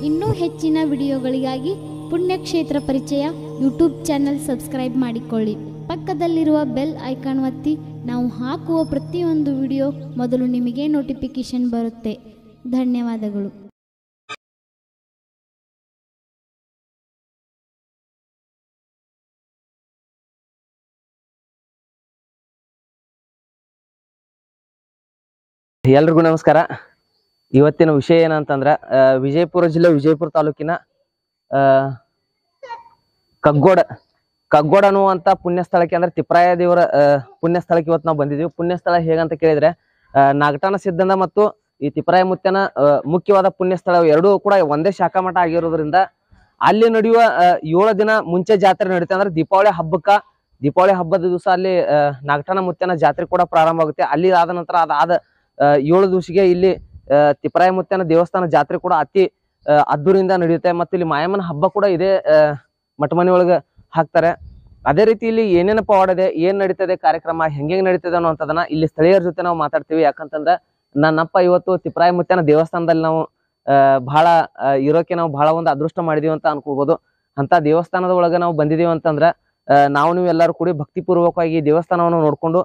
ಇನ್ನೂ ಹೆಚ್ಚಿನ ವಿಡಿಯೋಗಳಿಗಾಗಿ ಪುಣ್ಯಕ್ಷೇತ್ರ ಪರಿಚಯ ಯೂಟ್ಯೂಬ್ ಚಾನೆಲ್ ಸಬ್ಸ್ಕ್ರೈಬ್ ಮಾಡಿಕೊಳ್ಳಿ. ಪಕ್ಕದಲ್ಲಿರುವ ಬೆಲ್ ಐಕಾನ್ ಒತ್ತಿ. ನಾವು ಹಾಕುವ ಪ್ರತಿಯೊಂದು ವಿಡಿಯೋ ಮೊದಲು ನಿಮಗೆ ನೋಟಿಫಿಕೇಶನ್ ಬರುತ್ತೆ. ಧನ್ಯವಾದಗಳು. ಎಲ್ರಿಗೂ ನಮಸ್ಕಾರ. ಇವತ್ತಿನ ವಿಷಯ ಏನಂತಂದ್ರೆ ವಿಜಯಪುರ ಜಿಲ್ಲೆ ವಿಜಯಪುರ ತಾಲೂಕಿನ ಕಗ್ಗೋಡ ಅನ್ನುವಂತ ಪುಣ್ಯಸ್ಥಳಕ್ಕೆ ಅಂದ್ರೆ ತಿಪ್ಪರಾಯ ದೇವರ ಪುಣ್ಯಸ್ಥಳಕ್ಕೆ ಇವತ್ತು ನಾವು ಬಂದಿದ್ದೀವಿ. ಪುಣ್ಯಸ್ಥಳ ಹೇಗಂತ ಕೇಳಿದ್ರೆ ನಾಗಠಾಣ ಸಿದ್ಧನ ಮತ್ತು ಈ ತಿಪ್ಪರಾಯ ಮುತ್ತನ ಮುಖ್ಯವಾದ ಪುಣ್ಯಸ್ಥಳ ಎರಡೂ ಕೂಡ ಒಂದೇ ಶಾಖಾ ಮಠ ಆಗಿರೋದ್ರಿಂದ ಅಲ್ಲಿ ನಡೆಯುವ 7 ದಿನ ಮುಂಚೆ ಜಾತ್ರೆ ನಡೀತೆ. ಅಂದ್ರೆ ದೀಪಾವಳಿ ಹಬ್ಬದ ದಿವಸ ಅಲ್ಲಿ ನಾಗಠಾಣ ಮುತ್ತನ ಜಾತ್ರೆ ಕೂಡ ಪ್ರಾರಂಭ ಆಗುತ್ತೆ. ಅಲ್ಲಿ ಆದ ನಂತರ ಅದಾದ 7 ದಿವಸಿಗೆ ಇಲ್ಲಿ ತಿಪ್ಪರಾಯ ಮುತ್ತನ ದೇವಸ್ಥಾನ ಜಾತ್ರೆ ಕೂಡ ಅತಿ ಅದ್ದೂರಿಂದ ನಡೆಯುತ್ತೆ. ಮತ್ತು ಇಲ್ಲಿ ಮಾಯಮ್ಮನ ಹಬ್ಬ ಕೂಡ ಇದೇ ಮಠಮನಿ ಒಳಗೆ ಹಾಕ್ತಾರೆ. ಅದೇ ರೀತಿ ಇಲ್ಲಿ ಏನೇನು ಪವಾಡ ಇದೆ, ಏನ್ ನಡೀತದೆ, ಕಾರ್ಯಕ್ರಮ ಹೆಂಗೆ ನಡೀತದೆ ಅನ್ನೋಂಥದನ್ನ ಇಲ್ಲಿ ಸ್ಥಳೀಯರ ಜೊತೆ ನಾವು ಮಾತಾಡ್ತೀವಿ. ಯಾಕಂತಂದ್ರೆ ನನ್ನಪ್ಪ ಇವತ್ತು ತಿಪ್ಪರಾಯ ಮುತ್ತನ ದೇವಸ್ಥಾನದಲ್ಲಿ ನಾವು ಬಹಳ ಇರೋಕೆ ನಾವು ಬಹಳ ಒಂದು ಅದೃಷ್ಟ ಮಾಡಿದೀವಿ ಅಂತ ಅನ್ಕೋಬಹುದು. ಅಂತ ದೇವಸ್ಥಾನದ ಒಳಗೆ ನಾವು ಬಂದಿದೀವಿ ಅಂತಂದ್ರೆ ನೀವು ಎಲ್ಲರೂ ಕೂಡಿ ಭಕ್ತಿಪೂರ್ವಕವಾಗಿ ಈ ದೇವಸ್ಥಾನವನ್ನು ನೋಡ್ಕೊಂಡು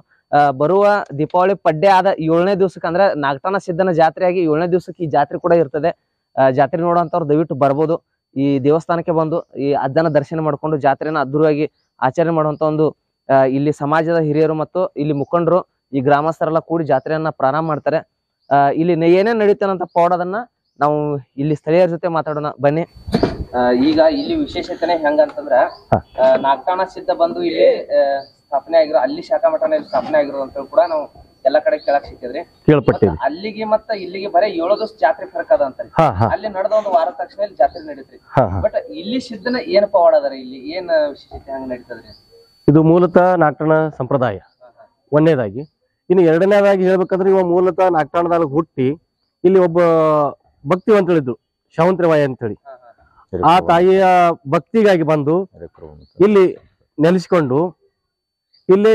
ಬರುವ ದೀಪಾವಳಿ ಪಡ್ಡೆ ಆದ 7ನೇ ದಿವಸಕ್ಕೆ ಅಂದ್ರೆ ನಾಗಠಾಣ ಸಿದ್ಧನ ಜಾತ್ರೆಯಾಗಿ 7ನೇ ದಿವಸಕ್ಕೆ ಈ ಜಾತ್ರೆ ಕೂಡ ಇರ್ತದೆ. ಜಾತ್ರೆ ನೋಡುವಂತವ್ರು ದಯವಿಟ್ಟು ಬರ್ಬೋದು. ಈ ದೇವಸ್ಥಾನಕ್ಕೆ ಬಂದು ಈ ಅಜ್ಜನ ದರ್ಶನ ಮಾಡ್ಕೊಂಡು ಜಾತ್ರೆನ ಅದ್ದೂರಿಯಾಗಿ ಆಚರಣೆ ಮಾಡುವಂತ ಒಂದು ಇಲ್ಲಿ ಸಮಾಜದ ಹಿರಿಯರು ಮತ್ತು ಇಲ್ಲಿ ಮುಖಂಡರು ಈ ಗ್ರಾಮಸ್ಥರೆಲ್ಲ ಕೂಡಿ ಜಾತ್ರೆಯನ್ನ ಪ್ರಾರಂಭ ಮಾಡ್ತಾರೆ. ಇಲ್ಲಿ ಏನೇನ್ ನಡೀತಾನಂತ ಪವಾಡದನ್ನ ನಾವು ಇಲ್ಲಿ ಸ್ಥಳೀಯರ ಜೊತೆ ಮಾತಾಡೋಣ ಬನ್ನಿ. ಈಗ ಇಲ್ಲಿ ವಿಶೇಷತೆನೆ ಹೆಂಗಂತಂದ್ರ ನಾಗಠಾಣ ಸಿದ್ಧ ಬಂದು ಇಲ್ಲಿ ಸ್ಥಾಪನೆ ಆಗಿರೋ ಅಲ್ಲಿ ಶಾಖಾ ಮಠನ ಸ್ಥಾಪನೆ ಆಗಿರೋದು ಅಂತ ಕೂಡ ನಾವು ಎಲ್ಲಾ ಕಡೆ ಕೇಳಕ್ ಸಿಕ್ಕಿದ್ರಿ. ಅಲ್ಲಿಗೆ ಮತ್ತ ಇಲ್ಲಿಗೆ ಬರೀ 7 ದಿವಸ ಜಾತ್ರೆ ಫರ್ಕ್ ಅದ ಅಂತ. ಅಲ್ಲಿ ನಡೆದ ಒಂದು ವಾರ ತಕ್ಷಣ ಇಲ್ಲಿ ಜಾತ್ರೆ ನಡೀತ್ರಿ. ಬಟ್ ಇಲ್ಲಿ ಸಿದ್ಧನ ಏನ್ ಪವಾಡ ಅದರಿ, ಇಲ್ಲಿ ಏನ್ ವಿಶೇಷತೆ ಹೆಂಗ್ ನಡೀತದ್ರಿ? ಇದು ಮೂಲತಃ ನಾಗಠಾಣ ಸಂಪ್ರದಾಯ ಒಂದನೇದಾಗಿ. ಇನ್ನು ಎರಡನೇದಾಗಿ ಹೇಳ್ಬೇಕಂದ್ರೆ ಇವ ಮೂಲತಃ ನಾಗಠಾಣದಾಗ ಹುಟ್ಟಿ ಇಲ್ಲಿ ಒಬ್ಬ ಭಕ್ತಿವಂತಳಿದ್ರು ಶಾವಂತ್ರಿವಾಯಿ ಅಂತ ಹೇಳಿ. ಆ ತಾಯಿಯ ಭಕ್ತಿಗಾಗಿ ಬಂದು ಇಲ್ಲಿ ನೆಲೆಸಿಕೊಂಡು ಇಲ್ಲಿ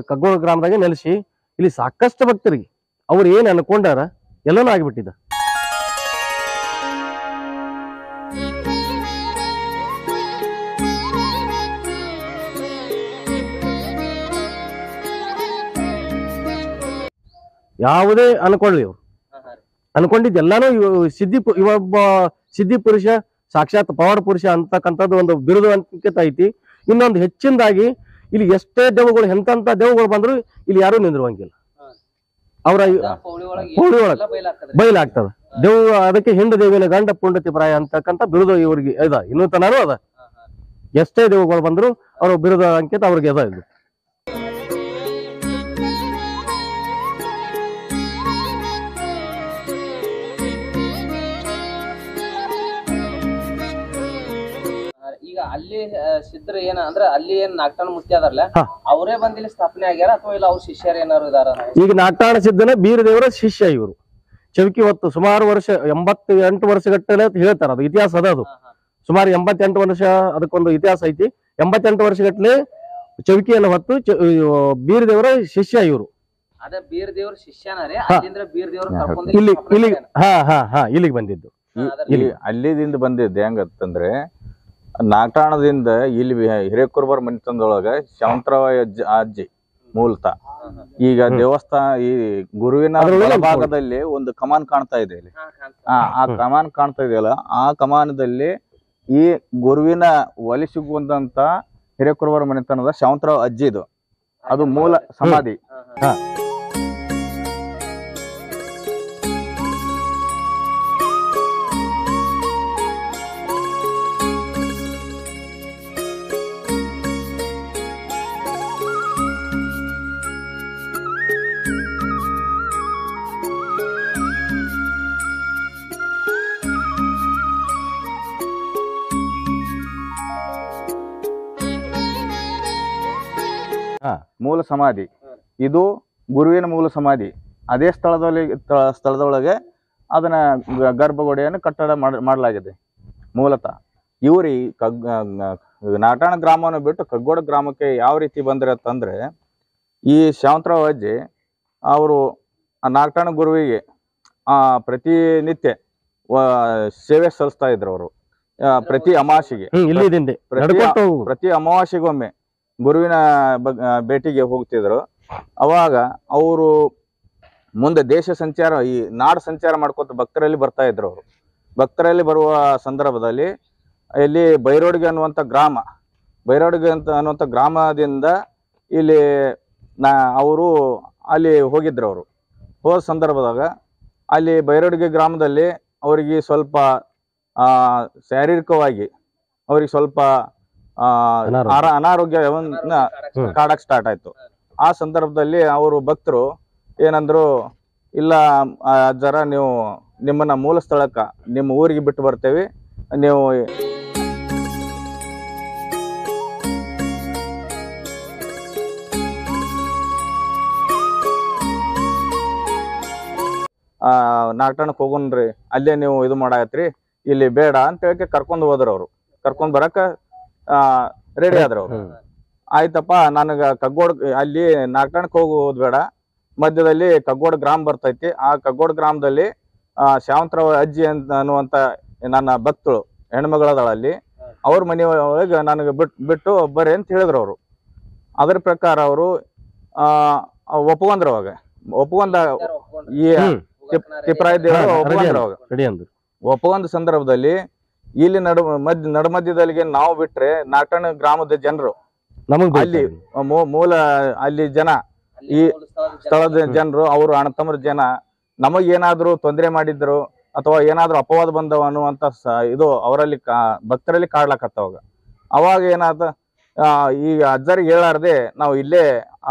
ಕಗ್ಗೋಳ ಗ್ರಾಮದಾಗ ನೆಲೆಸಿ ಇಲ್ಲಿ ಸಾಕಷ್ಟು ಭಕ್ತರಿಗೆ ಅವ್ರು ಏನ್ ಅನ್ಕೊಂಡಾರ ಎಲ್ಲನೂ ಆಗಿಬಿಟ್ಟಿದ. ಯಾವುದೇ ಅನ್ಕೊಳ್ಳಿ ಅವ್ರು ಅನ್ಕೊಂಡಿದ್ದೆಲ್ಲಾನು ಇವೊಬ್ಬ ಸಿದ್ಧಿ ಪುರುಷ, ಸಾಕ್ಷಾತ್ ಪವಾಡ ಪುರುಷ ಅಂತಕ್ಕಂಥದ್ದು ಒಂದು ಬಿರುದು ಅಂಕಿತ ಐತಿ. ಇನ್ನೊಂದು ಹೆಚ್ಚಿನದಾಗಿ ಇಲ್ಲಿ ಎಷ್ಟೇ ದೇವಗಳು ಎಂತ ದೇವಗಳು ಬಂದ್ರು ಇಲ್ಲಿ ಯಾರು ನಿಂದಿರುವಂಗಿಲ್ಲ. ಅವರ ಪೌಳಿ ಒಳಗ ಬಯಲಾಗ್ತದ ದೇವ್. ಅದಕ್ಕೆ ಹಿಂಡ ದೇವಿನ ಗಂಡ ಪುಂಡ ತಿಪ್ಪರಾಯ ಅಂತಕ್ಕಂಥ ಬಿರುದು ಇವ್ರಿಗೆ ಅದ, ಇನ್ನೂ ತನಾರು ಅದ. ಎಷ್ಟೇ ದೇವಗಳು ಬಂದ್ರು ಅವ್ರ ಬಿರುದು ಅಂಕಿತ ಅವ್ರಿಗೆ ಅದ. ಇದು ಈಗ ಅಲ್ಲಿ ಸಿದ್ಧರ ಏನ ಅಂದ್ರೆ ಅಲ್ಲಿ ಏನ್ ನಾಗಠಾಣ ಮುತ್ತಿ ಅದಾರಲ್ಲ ಅವರೇ ಬಂದಿಲ್ಲಿ ಸ್ಥಾಪನೆ ಆಗ್ಯಾರ ಅಥವಾ ಇಲ್ಲ ಅವ್ರ ಶಿಷ್ಯರು ಏನಾರು ಇದಾರ? ಈಗ ನಾಗಠಾಣ ಸಿದ್ಧನ ಬೀರ ದೇವರ ಶಿಷ್ಯ ಇವರು. ಚೌಕಿ ಹೊತ್ತು ಸುಮಾರು ವರ್ಷ 88 ವರ್ಷಗಟ್ಟಲೆ ಹೇಳ್ತಾರ. ಅದು ಇತಿಹಾಸ ಅದ. ಅದು ಸುಮಾರು 88 ವರ್ಷ ಅದಕ್ಕೊಂದು ಇತಿಹಾಸ ಐತಿ. 88 ವರ್ಷಗಟ್ಟಲೆ ಚೌಕಿಯನ್ನು ಹೊತ್ತು ಬೀರ ದೇವರ ಶಿಷ್ಯ ಇವರು. ಅದೇ ಬೀರ ದೇವ್ರ ಶಿಷ್ಯನಾರೇ ಅಲ್ಲಿಂದ್ರ ಬೀರ ದೇವ್ರ ಕರ್ಕೊಂಡು ಇಲ್ಲಿಗೆ ಬಂದಿದ್ದು. ಅಲ್ಲಿದಿಂದ ಬಂದಿದ್ದು ಹೆಂಗಂತಂದ್ರೆ ನಾಗಠಾಣದಿಂದ ಇಲ್ಲಿ ಹಿರೇಕುರ್ಬರ್ ಮನೆತನದೊಳಗ ಶಾವಂತರಾಯ ಅಜ್ಜಿ ಮೂಲತಃ. ಈಗ ದೇವಸ್ಥಾನ ಈ ಗುರುವಿನ ಭಾಗದಲ್ಲಿ ಒಂದು ಕಮಾನ್ ಕಾಣ್ತಾ ಇದೆ ಇಲ್ಲಿ. ಆ ಕಮಾನ್ ಕಾಣ್ತಾ ಇದೆಯಲ್ಲ, ಆ ಕಮಾನದಲ್ಲಿ ಈ ಗುರುವಿನ ಒಲಿ ಸಿಗುವಂತ ಹಿರೇಕುರ್ಬರ್ ಮನೆತನದ ಶಾವಂತರಾವ್ ಅಜ್ಜಿ ಇದು. ಅದು ಮೂಲ ಸಮಾಧಿ. ಮೂಲ ಸಮಾಧಿ ಇದು ಗುರುವಿನ ಮೂಲ ಸಮಾಧಿ. ಅದೇ ಸ್ಥಳದೊಳಗೆ ಅದನ್ನ ಗರ್ಭಗುಡಿಯನ್ನು ಕಟ್ಟಡ ಮಾಡಲಾಗಿದೆ ಮೂಲತಃ. ಇವ್ರಿ ನಾಗಠಾಣ ಗ್ರಾಮವನ್ನು ಬಿಟ್ಟು ಕಗ್ಗೋಡ ಗ್ರಾಮಕ್ಕೆ ಯಾವ ರೀತಿ ಬಂದ್ರೆ ಅಂತಂದ್ರೆ, ಈ ಶಾವಂತರಾವ್ ಅಜ್ಜಿ ಅವರು ಆ ನಾಗಠಾಣ ಗುರುವಿಗೆ ಪ್ರತಿನಿತ್ಯ ಸೇವೆ ಸಲ್ಲಿಸ್ತಾ ಇದ್ರು ಅವರು. ಪ್ರತಿ ಅಮಾವಾಸ್ಯೆಗೆ ಪ್ರತಿ ಅಮಾವಾಸ್ಯೆಗೊಮ್ಮೆ ಗುರುವಿನ ಭೇಟಿಗೆ ಹೋಗ್ತಿದ್ರು. ಅವಾಗ ಅವರು ಮುಂದೆ ದೇಶ ಸಂಚಾರ, ಈ ನಾಡು ಸಂಚಾರ ಮಾಡ್ಕೊತ ಭಕ್ತರಲ್ಲಿ ಬರ್ತಾ ಇದ್ರು. ಅವರು ಭಕ್ತರಲ್ಲಿ ಬರುವ ಸಂದರ್ಭದಲ್ಲಿ ಇಲ್ಲಿ ಬೈರೋಡ್ಗೆ ಅನ್ನುವಂಥ ಗ್ರಾಮದಿಂದ ಇಲ್ಲಿ ಅವರು ಅಲ್ಲಿ ಹೋಗಿದ್ರು. ಅವರು ಹೋದ ಸಂದರ್ಭದಾಗ ಅಲ್ಲಿ ಬೈರೋಡ್ಗೆ ಗ್ರಾಮದಲ್ಲಿ ಅವರಿಗೆ ಸ್ವಲ್ಪ ಶಾರೀರಿಕವಾಗಿ ಅವ್ರಿಗೆ ಸ್ವಲ್ಪ ಅನಾರೋಗ್ಯವನ್ನ ಕಾಡಕ್ ಸ್ಟಾರ್ಟ್ ಆಯ್ತು. ಆ ಸಂದರ್ಭದಲ್ಲಿ ಅವರು ಭಕ್ತರು ಏನಂದ್ರು, ಇಲ್ಲ ಜರ ನೀವು ನಿಮ್ಮನ್ನ ಮೂಲ ಸ್ಥಳಕ್ಕ ನಿಮ್ಮ ಊರಿಗೆ ಬಿಟ್ಟು ಬರ್ತೇವೆ, ನೀವು ನಾಗಠಾಣಕ್ಕೆ ಹೋಗೋಣ್ರಿ, ಅಲ್ಲೇ ನೀವು ಇದು ಮಾಡಾಕತ್ರಿ, ಇಲ್ಲಿ ಬೇಡ ಅಂತ ಹೇಳಕ್ಕೆ ಕರ್ಕೊಂಡು ಹೋದ್ರು. ಅವರು ಕರ್ಕೊಂಡ್ ಬರಕ ರೆಡಿ ಆದ್ರು. ಅವ್ರು ಆಯ್ತಪ್ಪ, ನನಗ ಕಗ್ಗೋಡ್ ಅಲ್ಲಿ ನಾಗಠಾಣಕ್ಕೆ ಹೋಗೋದು ಬೇಡ, ಮಧ್ಯದಲ್ಲಿ ಕಗ್ಗೋಡ್ ಗ್ರಾಮ ಬರ್ತೈತಿ, ಆ ಕಗ್ಗೋಡ್ ಗ್ರಾಮದಲ್ಲಿ ಶಾವಂತರಾವ್ ಅಜ್ಜಿ ಅನ್ನುವಂತ ನನ್ನ ಭಕ್ತಳು ಹೆಣ್ಮಗಳದಳಲ್ಲಿ, ಅವ್ರ ಮನೆ ಒಳಗೆ ನನಗೆ ಬಿಟ್ಟು ಬರ್ರಿ ಅಂತ ಹೇಳಿದ್ರು. ಅವರು ಅದ್ರ ಪ್ರಕಾರ ಅವರು ಒಪ್ಕೊಂಡ್ರು. ಅವಾಗ ಒಪ್ಕೊಂಡ ಈ ತಿಪ್ಪರಾಯ ದೇವರು ಒಪ್ಕೊಂಡ ಸಂದರ್ಭದಲ್ಲಿ ಇಲ್ಲಿ ನಡುಮಧ್ಯದಲ್ಲಿ ನಾವು ಬಿಟ್ರೆ ನಾಗಠಾಣ ಗ್ರಾಮದ ಜನರು ಅಲ್ಲಿ ಅಲ್ಲಿ ಜನ, ಈ ಸ್ಥಳದ ಜನರು, ಅವರು ಅಣ್ಣ ತಮ್ಮರ ಜನ ನಮಗೇನಾದ್ರು ತೊಂದರೆ ಮಾಡಿದ್ರು ಅಥವಾ ಏನಾದ್ರು ಅಪವಾದ ಬಂದವ ಅನ್ನುವಂತ ಇದು ಅವರಲ್ಲಿ ಭಕ್ತರಲ್ಲಿ ಕಾಡ್ಲಾಕತ್ತವಾಗ. ಅವಾಗ ಏನಾದ, ಈ ಅಜ್ಜರಿಗೆ ಹೇಳಾರ್ದೆ ನಾವು ಇಲ್ಲೇ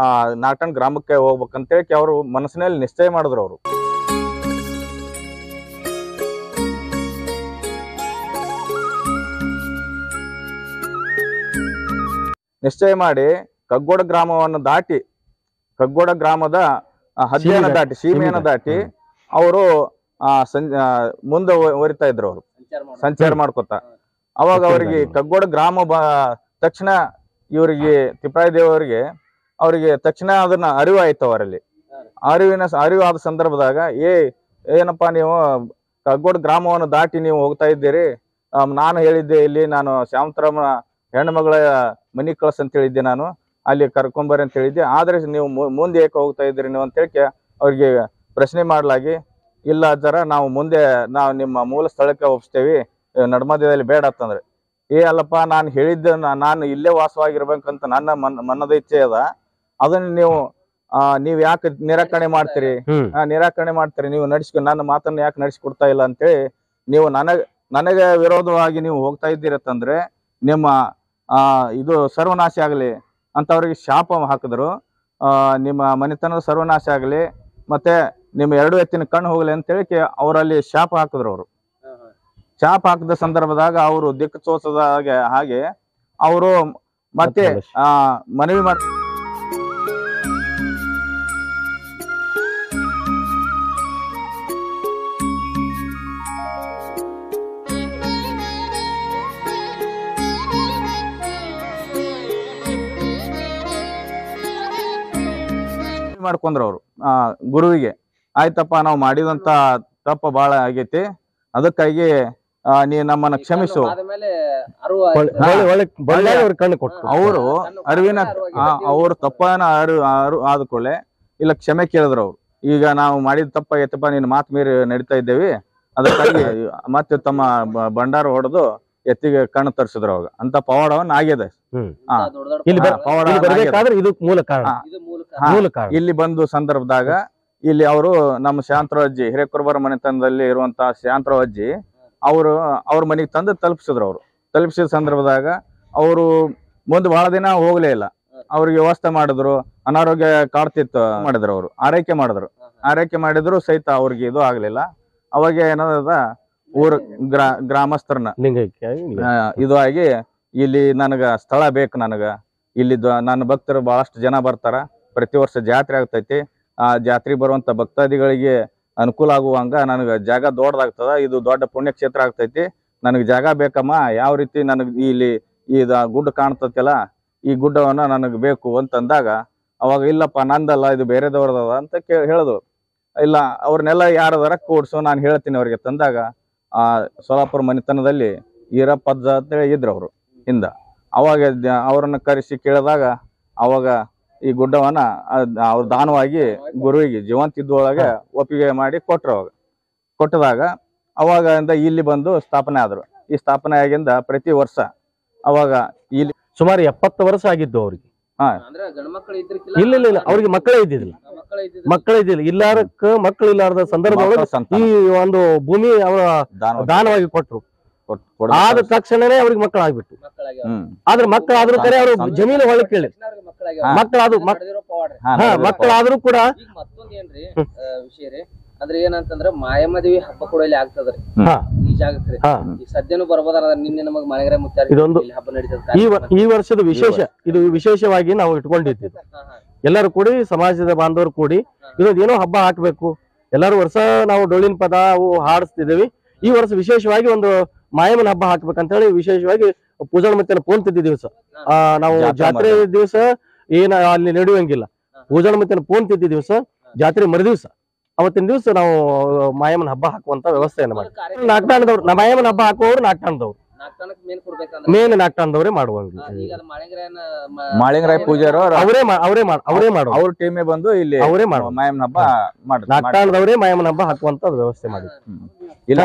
ನಾಗಠಾಣ ಗ್ರಾಮಕ್ಕೆ ಹೋಗ್ಬೇಕಂತೇಳಿ ಅವರು ಮನಸ್ಸಿನಲ್ಲಿ ನಿಶ್ಚಯ ಮಾಡಿದ್ರು. ಅವರು ನಿಶ್ಚಯ ಮಾಡಿ ಕಗ್ಗೋಡ ಗ್ರಾಮವನ್ನು ದಾಟಿ, ಕಗ್ಗೋಡ ಗ್ರಾಮದ ಹದ್ದಿಯನ್ನು ದಾಟಿ, ಸೀಮೆಯನ್ನು ದಾಟಿ ಅವರು ಮುಂದೆ ಹೊರಿತಾ ಇದ್ರು. ಅವರು ಸಂಚಾರ ಮಾಡ್ಕೊತ ಅವಾಗ ಅವರಿಗೆ ಕಗ್ಗೋಡ ಗ್ರಾಮ ತಕ್ಷಣ ಇವರಿಗೆ ತಿಪ್ಪರಾಯ ದೇವರಿಗೆ ಅವರಿಗೆ ತಕ್ಷಣ ಅದನ್ನ ಅರಿವು ಆಯ್ತು. ಅವರಲ್ಲಿ ಅರಿವು ಆದ ಸಂದರ್ಭದಾಗ ಏನಪ್ಪಾ ನೀವು ಕಗ್ಗೋಡ ಗ್ರಾಮವನ್ನು ದಾಟಿ ನೀವು ಹೋಗ್ತಾ ಇದ್ದೀರಿ, ನಾನು ಹೇಳಿದ್ದೆ ಇಲ್ಲಿ ನಾನು ಶಾವಂತರಾಮನ ಹೆಣ್ಮಗಳ ಮನಿ ಕಳ್ಸ ಅಂತ ಹೇಳಿದ್ದೆ, ನಾನು ಅಲ್ಲಿ ಕರ್ಕೊಂಬರ್ರಿ ಅಂತ ಹೇಳಿದ್ದೆ, ಆದ್ರೆ ನೀವು ಮುಂದೆ ಏಕೆ ಹೋಗ್ತಾ ಇದ್ದೀರಿ ನೀವು ಅಂತ ಹೇಳಿ ಅವ್ರಿಗೆ ಪ್ರಶ್ನೆ ಮಾಡ್ಲಾಗಿ, ಇಲ್ಲ ಅಜ್ಜರ ನಾವು ಮುಂದೆ ನಾವು ನಿಮ್ಮ ಮೂಲ ಸ್ಥಳಕ್ಕೆ ಒಪ್ಪಿಸ್ತೇವಿ, ನಡ್ಮಧ್ಯದಲ್ಲಿ ಬೇಡ ಅಂತಂದ್ರೆ, ಅಲ್ಲಪ್ಪ ನಾನು ಹೇಳಿದ್ದೆ ನಾನು ಇಲ್ಲೇ ವಾಸವಾಗಿರ್ಬೇಕಂತ ನನ್ನ ಮನದ ಇಚ್ಛೆ ಅದ, ಅದನ್ನ ನೀವ್ ಯಾಕೆ ನಿರಾಕರಣೆ ಮಾಡ್ತೀರಿ, ನೀವು ನನ್ನ ಮಾತನ್ನ ಯಾಕೆ ನಡೆಸಿಕೊಡ್ತಾ ಇಲ್ಲ ಅಂತೇಳಿ ನೀವು ನನಗೆ ವಿರೋಧವಾಗಿ ನೀವು ಹೋಗ್ತಾ ಇದ್ದೀರತ್ತಂದ್ರೆ ನಿಮ್ಮ ಇದು ಸರ್ವನಾಶ ಆಗಲಿ ಅಂತ ಅವ್ರಿಗೆ ಶಾಪ ಹಾಕಿದ್ರು. ನಿಮ್ಮ ಮನೆತನದ ಸರ್ವನಾಶ ಆಗಲಿ, ಮತ್ತೆ ನಿಮ್ಮ 2 ಎತ್ತಿನ ಕಣ್ಣು ಹೋಗ್ಲಿ ಅಂತೇಳಿ ಅವರಲ್ಲಿ ಶಾಪ ಹಾಕಿದ್ರು. ಅವರು ಶಾಪ ಹಾಕಿದ ಸಂದರ್ಭದಾಗ ಅವರು ದಿಕ್ಕು ತೋಚದ ಹಾಗೆ ಅವರು ಮತ್ತೆ ಮನವಿ ಮಾಡ್ಕೊಂಡ್ರು. ಅವರು ಗುರುವಿಗೆ, ಆಯ್ತಪ್ಪ ನಾವು ಮಾಡಿದಂತ ತಪ್ಪ ಬಾಳ ಆಗೈತಿ, ಅದಕ್ಕಾಗಿ ನೀ ನಮ್ಮನ್ನ ಕ್ಷಮಿಸು. ಅವರು ಅರಿವಿನ ಅವ್ರ ತಪ್ಪನ ಆದ ಕೂಡಲೇ ಇಲ್ಲ ಕ್ಷಮೆ ಕೇಳಿದ್ರು. ಅವ್ರು ಈಗ ನಾವು ಮಾಡಿದ ತಪ್ಪ ಐತಪ್ಪ, ನಿನ್ನ ಮಾತು ಮೀರಿ ನಡೀತಾ ಇದ್ದೇವಿ, ಅದಕ್ಕಾಗಿ ಮತ್ತೆ ತಮ್ಮ ಭಂಡಾರ ಹೊಡೆದು ಎತ್ತಿಗೆ ಕಣ್ಣು ತರಿಸಿದ್ರು. ಅವಾಗ ಅಂತ ಪವಾಡವನ್ನ ಆಗ್ಯದ. ಇಲ್ಲಿ ಬಂದು ಸಂದರ್ಭದಾಗ ಇಲ್ಲಿ ಅವರು ನಮ್ಮ ಶಾಂತರಾವ್ ಅಜ್ಜಿ, ಹಿರೇಕುರುಬರ ಮನೆತನದಲ್ಲಿ ಇರುವಂತಹ ಶಾಂತರಾವ್ ಅಜ್ಜಿ ಅವ್ರ ಮನೆಗೆ ತಂದು ತಲುಪಿಸಿದ್ರು. ಅವರು ತಲುಪಿಸಿದ ಸಂದರ್ಭದಾಗ ಅವರು ಮುಂದೆ ಬಹಳ ದಿನ ಹೋಗ್ಲೇ ಇಲ್ಲ. ಅವ್ರಿಗೆ ವ್ಯವಸ್ಥೆ ಮಾಡಿದ್ರು, ಅನಾರೋಗ್ಯ ಕಾಡ್ತಿತ್ತು ಮಾಡಿದ್ರು. ಅವರು ಆರೈಕೆ ಮಾಡಿದ್ರು ಸಹಿತ ಅವ್ರಿಗೆ ಇದು ಆಗ್ಲಿಲ್ಲ. ಅವಾಗ ಏನದ ಊರ ಗ್ರಾಮಸ್ಥರನ್ನ ಇದು ಆಗಿ, ಇಲ್ಲಿ ನನಗ ಸ್ಥಳ ಬೇಕು, ಇಲ್ಲಿ ನನ್ನ ಭಕ್ತರು ಬಹಳಷ್ಟು ಜನ ಬರ್ತಾರ, ಪ್ರತಿ ವರ್ಷ ಜಾತ್ರೆ ಆಗ್ತೈತಿ, ಆ ಜಾತ್ರೆಗೆ ಬರುವಂತ ಭಕ್ತಾದಿಗಳಿಗೆ ಅನುಕೂಲ ಆಗುವಂಗ ನನಗೆ ಜಾಗ ದೊಡ್ಡದಾಗ್ತದ, ಇದು ದೊಡ್ಡ ಪುಣ್ಯಕ್ಷೇತ್ರ ಆಗ್ತೈತಿ, ನನಗೆ ಜಾಗ ಬೇಕಮ್ಮ, ಯಾವ ರೀತಿ ನನಗೆ ಇಲ್ಲಿ ಗುಡ್ಡ ಕಾಣ್ತತಿಲ್ಲ, ಈ ಗುಡ್ಡವನ್ನ ನನಗೆ ಬೇಕು ಅಂತಂದಾಗ ಅವಾಗ ಇಲ್ಲಪ್ಪ ನಂದಲ್ಲ ಇದು ಬೇರೆದವ್ರದದ ಅಂತ ಹೇಳಿದ್ರು. ಇಲ್ಲ ಅವ್ರನ್ನೆಲ್ಲ ಯಾರದಾರ ಕೂಡ್ಸು ನಾನು ಹೇಳ್ತೀನಿ ಅವ್ರಿಗೆ ತಂದಾಗ ಆ ಸೋಲಾಪುರ ಮನೆತನದಲ್ಲಿ ಈರಪ್ಪಜ್ಜ ಅಂತೇಳಿ ಇದ್ರು ಅವರು ಹಿಂದ. ಅವಾಗ ಅವ್ರನ್ನ ಕರೆಸಿ ಕೇಳಿದಾಗ ಅವಾಗ ಈ ಗುಡ್ಡವನ್ನ ಅವ್ರ ದಾನವಾಗಿ ಗುರುವಿಗೆ ಜೀವಂತ ಇದ್ದೊಳಗೆ ಒಪ್ಪಿಗೆ ಮಾಡಿ ಕೊಟ್ರು. ಅವಾಗ ಕೊಟ್ಟದಾಗ ಅವಾಗಿಂದ ಇಲ್ಲಿ ಬಂದು ಸ್ಥಾಪನೆ ಆದ್ರು. ಈ ಸ್ಥಾಪನೆ ಆಗಿಂದ ಪ್ರತಿ ವರ್ಷ ಅವಾಗ ಇಲ್ಲಿ ಸುಮಾರು 70 ವರ್ಷ ಆಗಿದ್ದು ಅವ್ರಿಗೆ. ಇಲ್ಲ ಇಲ್ಲ ಇಲ್ಲ ಅವ್ರಿಗೆ ಮಕ್ಕಳೇ ಇದ್ದಿದ್ದಿಲ್ಲ, ಇಲ್ಲಾರಕ್ಕ ಮಕ್ಕಳು ಇಲ್ಲಾರದ ಸಂದರ್ಭದೊಳಗೆ ಈ ಒಂದು ಭೂಮಿ ಅವರ ದಾನವಾಗಿ ಕೊಟ್ರು. ಆದ ತಕ್ಷಣನೇ ಅವ್ರಿಗೆ ಮಕ್ಕಳು ಆಗ್ಬಿಟ್ಟು. ಆದ್ರೆ ಮಕ್ಕಳಾದ್ರೂ ಕರೆ ಅವ್ರು ಜಮೀನು ಹೊಳೆ ಕೇಳಿ ಮಕ್ಕಳಾದ್ರೂ ಕೂಡ ಮತ್ತೊಂದ್ ಏನ್ರಿ ವಿಷಯ ರೀ ಅಂದ್ರೆ ಏನಂತಂದ್ರ ಮಾಯಮ್ಮದೇವಿ ಹಬ್ಬ ಕೂಡ ಇಲ್ಲಿ ಆಗ್ತದ್ರಿ ಈ ಜಾಗಕ್ರಿ. ಈ ಸದ್ಯನು ಬರ್ಬೋದಾರ ನಿನ್ನೆ ನಮಗ್ ಮನೆಗರ ಮುತ್ತಾರ ಇದೊಂದು ಹಬ್ಬ ನಡೀತದ. ಈ ವರ್ಷದ ವಿಶೇಷ ಇದು, ವಿಶೇಷವಾಗಿ ನಾವು ಇಟ್ಕೊಂಡಿದ್ದೀವಿ. ಎಲ್ಲರೂ ಕೂಡಿ ಸಮಾಜದ ಬಾಂಧವರು ಕೂಡಿ ಇದೊಂದು ಏನೋ ಹಬ್ಬ ಹಾಕ್ಬೇಕು. ಎಲ್ಲರೂ ವರ್ಷ ನಾವು ಡೊಳ್ಳಿನ ಪದ ಅವು ಹಾಡಿಸ್ತಿದ್ದೇವೆ. ಈ ವರ್ಷ ವಿಶೇಷವಾಗಿ ಒಂದು ಮಾಯಮ್ಮನ ಹಬ್ಬ ಹಾಕ್ಬೇಕಂತ ಹೇಳಿ ವಿಶೇಷವಾಗಿ ಪೂಜಾ ಮತ್ತೆ ಫೋನ್ ತಿದ್ದ ದಿವಸ ನಾವು ಜಾತ್ರೆ ದಿವಸ ಏನ ಅಲ್ಲಿ ನಡೆಯುವಂಗಿಲ್ಲ. ಪೂಜಾ ಮತ್ತೆ ಫೋನ್ ತಿದ್ದ ದಿವಸ ಜಾತ್ರೆ ಮರುದಿವ್ಸ ಅವತ್ತಿನ ದಿವಸ ನಾವು ಮಾಯಮ್ಮನ ಹಬ್ಬ ಹಾಕುವಂತ ವ್ಯವಸ್ಥೆಯನ್ನು ಮಾಡಿ ನಾಗ್ತಾಣದವ್ರು ಮಾಯಮ್ಮನ ಹಬ್ಬ ಹಾಕುವವರು ನಾಗ್ತಾಣದವ್ರು ಮೇನ್ ನಾಗ್ತಾಣದವರೇ ಮಾಡುವಂಗ. ಮಾಳಿಂಗರಾಯ ಪೂಜಾರು ಅವರೇ ಮಾಡುವ ಅವ್ರ ಟೀಮೇ ಬಂದು ಇಲ್ಲಿ ಅವರೇ ಮಾಡುವ ಮಾಯಮ್ಮನ ಹಬ್ಬ ನಾಗ್ತಾಣದವರೇ ಮಾಯಮ್ಮನ ಹಬ್ಬ ಹಾಕುವಂತ ವ್ಯವಸ್ಥೆ ಮಾಡಿ. ಇಲ್ಲ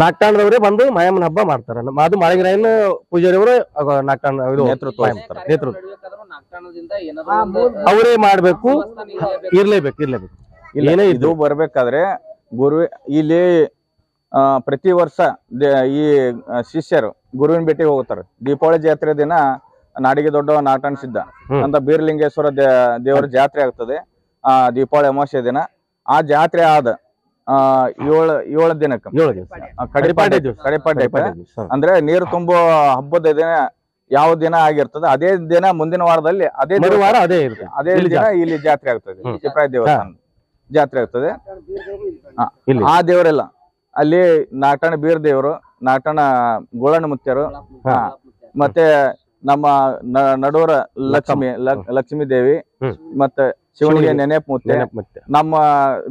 ನಾಗ್ತಾಣದವರೇ ಬಂದು ಮಾಯಮ್ಮನ ಹಬ್ಬ ಮಾಡ್ತಾರೆ. ಅದು ಮಾಳಿಂಗರಾಯನ ಪೂಜಾರಿ ಅವರು ನಾಗ್ತಾಣ ನೇತೃತ್ವ ಅವರೇ ಮಾಡ್ಬೇಕು. ಇರ್ಲೇಬೇಕು ಏನೇ ಇದು ಬರ್ಬೇಕಾದ್ರೆ ಗುರು ಇಲ್ಲಿ ಪ್ರತಿ ವರ್ಷ ಈ ಶಿಷ್ಯರು ಗುರುವಿನ ಭೇಟಿಗೆ ಹೋಗ್ತಾರೆ. ದೀಪಾವಳಿ ಜಾತ್ರೆ ದಿನ ನಾಡಿಗೆ ದೊಡ್ಡ ನಾಟನ ಸಿದ್ಧ ಅಂತ ಬೀರಲಿಂಗೇಶ್ವರ ದೇವರ ಜಾತ್ರೆ ಆಗ್ತದೆ ದೀಪಾವಳಿ ಅಮಾವಾಸ್ಯೆ ದಿನ. ಆ ಜಾತ್ರೆ ಆದ 7 ದಿನಕ್ಕೆ ಕಡಿಪಾಡ್ಯ ಅಂದ್ರೆ ನೀರು ತುಂಬೋ ಹಬ್ಬದ ದಿನ ಯಾವ ದಿನ ಆಗಿರ್ತದೆ ಅದೇ ದಿನ ಮುಂದಿನ ವಾರದಲ್ಲಿ ಅದೇ ದಿನ ಇಲ್ಲಿ ಜಾತ್ರೆ ಆಗ್ತದೆ. ತಿಪ್ರಾಯ ದೇವಸ್ಥಾನ ಜಾತ್ರೆ ಆಗ್ತದೆ. ಆ ದೇವರೆಲ್ಲ ಅಲ್ಲಿ ನಾಟಣ ಬೀರ್ ದೇವರು, ನಾಟಣ ಗೋಳಣ್ಣ ಮುತ್ಯರು, ಮತ್ತೆ ನಮ್ಮ ನಡೂರ ಲಕ್ಷ್ಮೀ ದೇವಿ, ಮತ್ತೆ ಶಿವನಿಗೆ ನೆನೆಪ್ ಮುತ್ತೆ, ನಮ್ಮ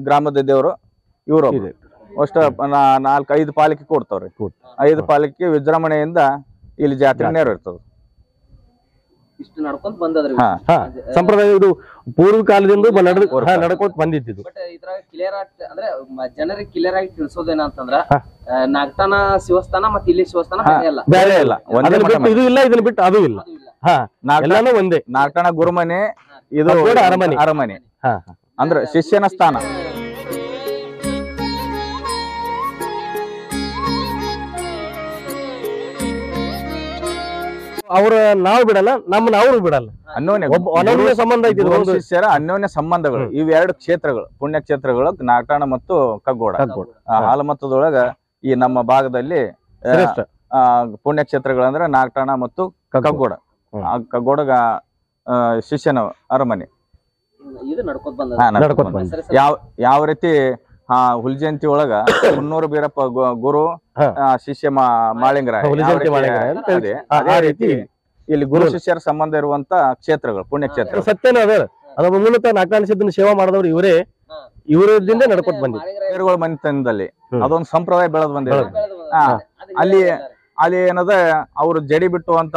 ಗ್ರಾಮದ ದೇವರು ಇವರು ಅಷ್ಟ 4-5 ಪಾಲಿಕೆ ಕೊಡ್ತಾವ್ರಿ. 5 ಪಾಲಿಕೆ ವಿಜೃಂಭಣೆಯಿಂದ ಇಲ್ಲಿ ಜಾತ್ರೆ ನೆರವೇರ್ತದೆ. ಇಷ್ಟು ನಡ್ಕೊಂತ ಬಂದದ್ರಿ ಸಂಪ್ರದಾಯ. ಇದು ಪೂರ್ವ ಕಾಲದಿಂದ ನಡ್ಕೊಂತ ಬಂದಿದ್ದು. ಬಟ್ ಇದ್ರಾಗ ಕ್ಲಿಯರ್ ಆಗಿ ಅಂದ್ರೆ ಜನರಿಗೆ ಕ್ಲಿಯರ್ ಆಗಿ ತಿಳಿಸೋದೇನಂತಂದ್ರ ನಾಗ್ತಾನ ಶಿವಸ್ಥಾನ ಮತ್ತೆ ಇಲ್ಲಿ ಶಿವಸ್ಥಾನ ಬೇರೆ ಇಲ್ಲ. ಇದು ಇಲ್ಲ, ಇದನ್ನ ಬಿಟ್ಟು ಅದು ಇಲ್ಲ. ಎಲ್ಲಾನು ಒಂದೇ. ನಾಗ್ತಾನ ಗುರುಮನೆ, ಇದು ಅರಮನೆ ಅಂದ್ರೆ ಶಿಷ್ಯನ ಸ್ಥಾನ. ಅವ್ರ ನಾವು ಬಿಡಲ್ಲ, ನಮ್ಮನ್ನ ಅವ್ರು ಬಿಡಲ್ಲ. ಅನ್ಯೋನ್ಯ ಸಂಬಂಧ ಐತಿ. ಶಿಷ್ಯರ ಅನ್ಯೋನ್ಯ ಸಂಬಂಧಗಳು. ಇವೆರಡು ಕ್ಷೇತ್ರಗಳು, ಪುಣ್ಯ ಕ್ಷೇತ್ರಗಳು ನಾಗ್ತಾಣ ಮತ್ತು ಕಗ್ಗೋಡ. ಹಾಲಮತ್ತದೊಳಗ ಈ ನಮ್ಮ ಭಾಗದಲ್ಲಿ ಪುಣ್ಯ ಕ್ಷೇತ್ರಗಳಂದ್ರೆ ನಾಗ್ತಾಣ ಮತ್ತು ಕಗ್ಗೋಡ. ಕಗ್ಗೋಡಗ ಶಿಷ್ಯನ ಅರಮನೆ ಯಾವ ರೀತಿ ಹುಲ್ಜಯಂತಿ ಒಳಗ ಹುನ್ನೂರು ಬೀರಪ್ಪ ಗುರು ಶಿಷ್ಯ ಮಾಳಿಂಗರಾಯ, ಅದೇ ರೀತಿ ಇಲ್ಲಿ ಗುರು ಶಿಷ್ಯರ ಸಂಬಂಧ ಇರುವಂತ ಕ್ಷೇತ್ರಗಳು ಪುಣ್ಯ ಕ್ಷೇತ್ರ. ಸತ್ಯನ ಅದ ಮೂಲತಃ ನಾಗ್ತಾನ ಸಿದ್ಧನ ಸೇವಾ ಮಾಡಿದವ್ರು ಇವರದಿಂದ ನಡ್ಕೊತ ಬಂದಿದ್ರು ಮನೆತನದಲ್ಲಿ. ಅದೊಂದು ಸಂಪ್ರದಾಯ ಬೆಳೆದ್ ಬಂದಿದೆ. ಅಲ್ಲಿ ಏನದ ಅವ್ರು ಜಡಿ ಬಿಟ್ಟುವಂತ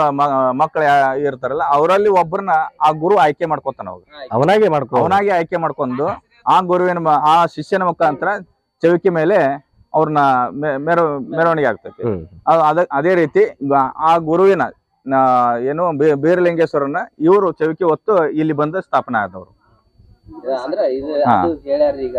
ಮಕ್ಕಳು ಇರ್ತಾರಲ್ಲ, ಅವರಲ್ಲಿ ಒಬ್ಬರನ್ನ ಆ ಗುರು ಆಯ್ಕೆ ಮಾಡ್ಕೊತಾನ. ಅವನಾಗೆ ಆಯ್ಕೆ ಮಾಡ್ಕೊಂಡು ಆ ಗುರುವಿನ ಆ ಶಿಷ್ಯನ ಮುಖಾಂತರ ಚೌಕಿ ಮೇಲೆ ಅವ್ರನ್ನ ಮೆರವಣಿಗೆ ಆಗ್ತೈತಿ. ಅದೇ ರೀತಿ ಆ ಗುರುವಿನ ಏನು ಬೀರಲಿಂಗೇಶ್ವರನ ಇವರು ಚೌಕಿ ಹೊತ್ತು ಇಲ್ಲಿ ಬಂದ ಸ್ಥಾಪನೆ ಆದವರು. ಅಂದ್ರೆ ಇದು ಹೇಳ್ಯಾರ ಈಗ